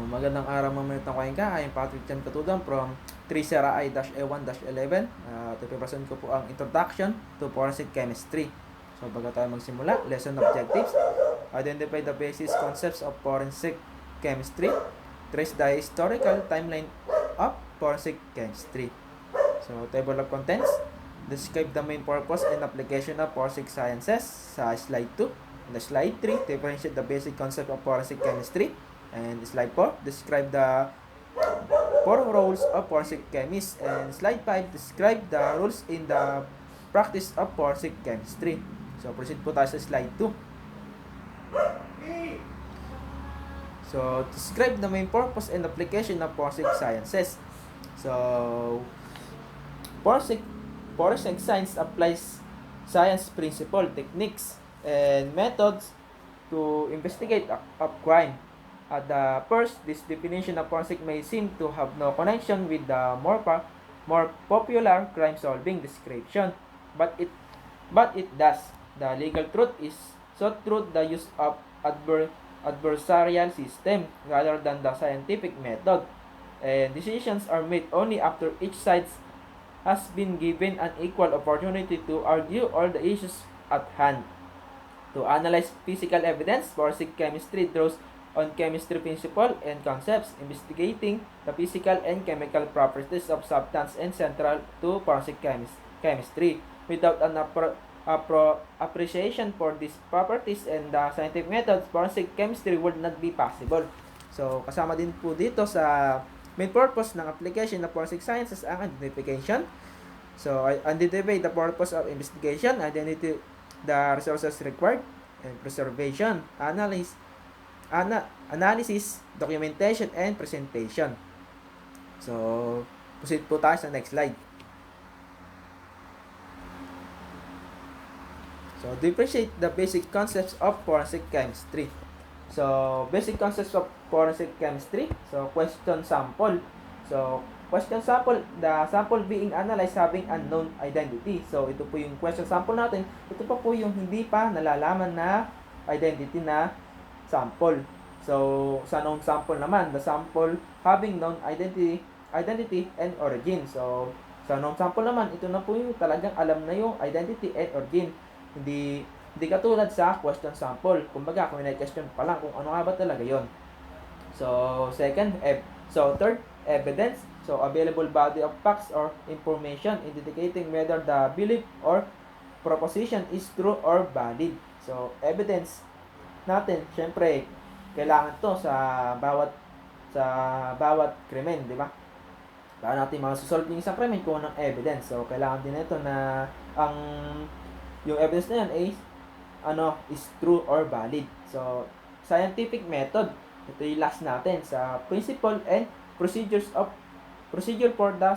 Magandang araw mga minute na ka. I am Patrick Chan Katudan from 3 A1-11. Ipipresent ko po ang Introduction to Forensic Chemistry. So bago tayo magsimula, lesson objectives. Identify the basis concepts of forensic chemistry. Trace the historical timeline of forensic chemistry. So table of contents. Describe the main purpose and application of forensic sciences sa slide 2. In the slide 3, differentiate the basic concept of forensic chemistry. And slide 4, describe the 4 roles of forensic chemist. And slide 5, describe the rules in the practice of forensic chemistry. So, proceed po tayo sa slide 2. So, describe the main purpose and application of forensic sciences. So, forensic science applies science principle, techniques, and methods to investigate a crime. At the first, this definition of forensic may seem to have no connection with the more popular crime-solving description, but it does. The legal truth is sought through the use of adversarial system rather than the scientific method, and decisions are made only after each side has been given an equal opportunity to argue all the issues at hand. To analyze physical evidence, forensic chemistry draws on chemistry principles and concepts, investigating the physical and chemical properties of substance and central to forensic chemistry. Without an appreciation for these properties and the scientific methods, forensic chemistry would not be possible. So, kasama din po dito sa main purpose ng application ng forensic sciences ang identification. So, identify the purpose of investigation, identity the resources required, and preservation, analysis, documentation, and presentation. So, proceed po tayo sa next slide. So, differentiate the basic concepts of forensic chemistry. So, basic concepts of forensic chemistry. So, question sample. So, question sample, the sample being analyzed having unknown identity. So, ito po yung question sample natin. Ito pa po yung hindi pa nalalaman na identity na sample. So, sa known sample naman, the sample having known identity and origin. So, sa known sample naman, ito na po yung talagang alam na yung identity and origin. Hindi katulad sa question sample. Kumbaga, kung may question pa lang kung ano nga ba talaga yon. So, third, evidence. So, available body of facts or information indicating whether the belief or proposition is true or valid. So, evidence natin, syempre, kailangan to sa bawat krimen, di ba? Para natin masusolve yung isang krimen kung anong evidence. So, kailangan din ito na yung evidence na yan is true or valid. So, scientific method. Ito yung last natin sa principle and procedure for the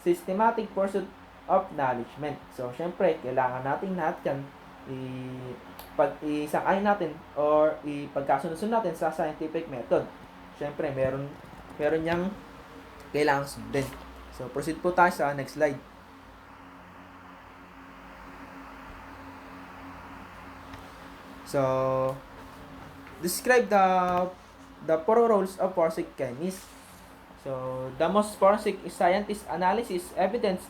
systematic pursuit of knowledge. So, syempre, kailangan natin lahat yan isang-ayon natin or ipagkasunod natin sa scientific method. Syempre, meron niyang kailangan sundin. So, proceed po tayo sa next slide. So, describe the 4 roles of forensic chemist. So, the most forensic scientists analysis evidence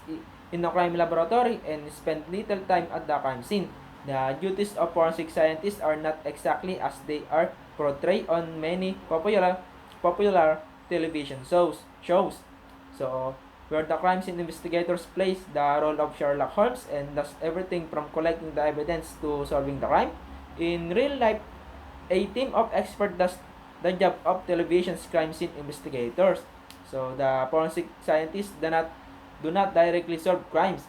in a crime laboratory and spend little time at the crime scene. The duties of forensic scientists are not exactly as they are portrayed on many popular television shows. So, where the crime scene investigators plays the role of Sherlock Holmes and does everything from collecting the evidence to solving the crime. In real life, a team of experts does the job of television's crime scene investigators. So, the forensic scientists do not directly solve crimes.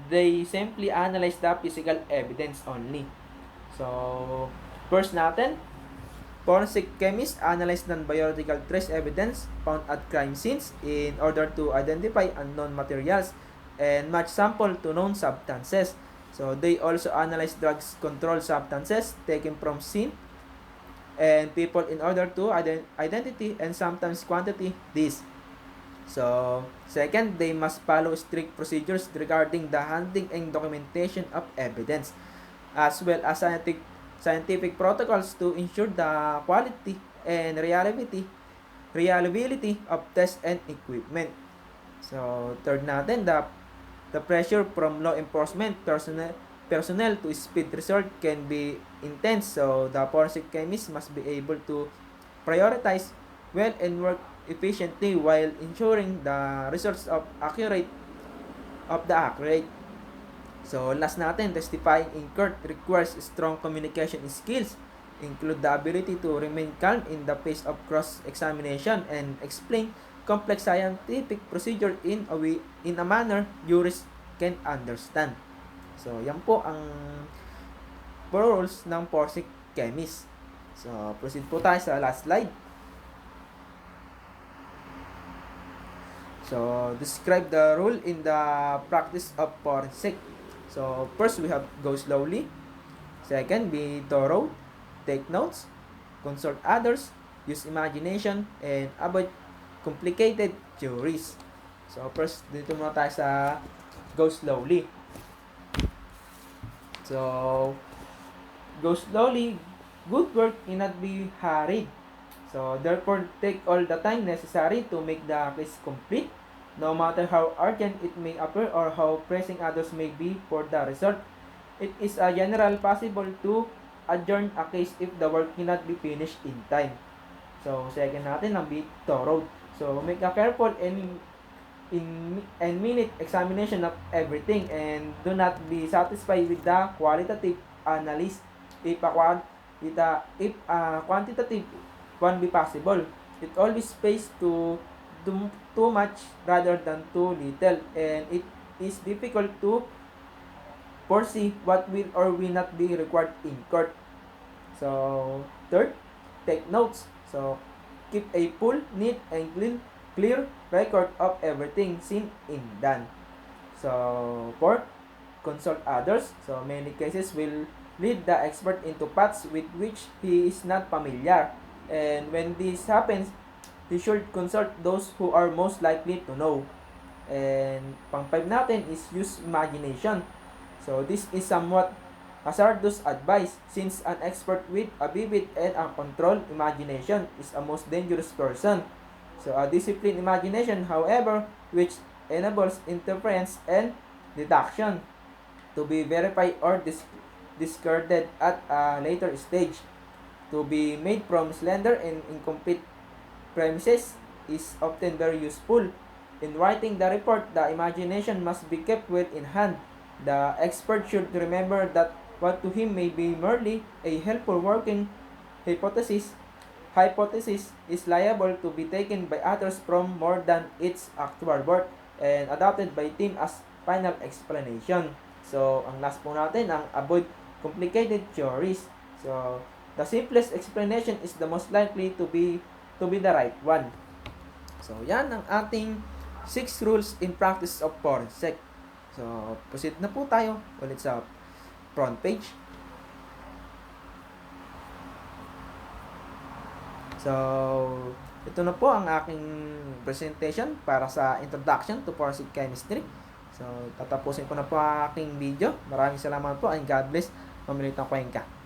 They simply analyze the physical evidence only. So, first natin, forensic chemists analyze non-biological trace evidence found at crime scenes in order to identify unknown materials and match sample to known substances. So, they also analyze drugs control substances taken from scene and people in order to identity and sometimes quantity this. So, second, they must follow strict procedures regarding the handling and documentation of evidence, as well as scientific protocols to ensure the quality and reliability of tests and equipment. So, third natin, the pressure from law enforcement personnel to speed result can be intense. So, the forensic chemist must be able to prioritize well and work efficiently while ensuring the results of accurate. So, last natin, testifying in court requires strong communication skills, include the ability to remain calm in the face of cross-examination and explain complex scientific procedure in a manner jurists can understand. So, yan po ang roles ng forensic chemist. So, proceed po tayo sa last slide. So, describe the rule in the practice of forensic. So, first we have go slowly. Second, be thorough. Take notes. Consult others. Use imagination. And avoid complicated theories. So, first, dito muna tayo sa go slowly. So, go slowly. Good work cannot be hurried. So, therefore, take all the time necessary to make the case complete, no matter how urgent it may appear or how pressing others may be for the result. It is a general possible to adjourn a case if the work cannot be finished in time. So, second natin ang be thorough. So, make a careful and minute examination of everything and do not be satisfied with the qualitative analysis if a quantitative one be possible. It always pays to do too much rather than too little, and it is difficult to foresee what will or will not be required in court. So, third, take notes. So, keep a full, neat, and clear record of everything seen and done. So, fourth, consult others. So, many cases will lead the expert into paths with which he is not familiar. And when this happens, he should consult those who are most likely to know. And pang-5 natin is use imagination. So, this is somewhat hazardous advice since an expert with a vivid and uncontrolled imagination is a most dangerous person. So, a disciplined imagination, however, which enables interference and deduction to be verified or discarded at a later stage, to be made from slender and incomplete premises, is often very useful. In writing the report, the imagination must be kept well in hand. The expert should remember that what to him may be merely a helpful working hypothesis is liable to be taken by others from more than its actual worth and adopted by team as final explanation. So, ang last po natin, ang avoid complicated theories. So, the simplest explanation is the most likely to be the right one. So, yan ang ating 6 rules in practice of forensic. So, proceed na po tayo ulit sa front page. So, ito na po ang aking presentation para sa introduction to forensic chemistry. So, tatapusin ko na po ang aking video. Maraming salamat po and God bless. Mamilitang Cuenca.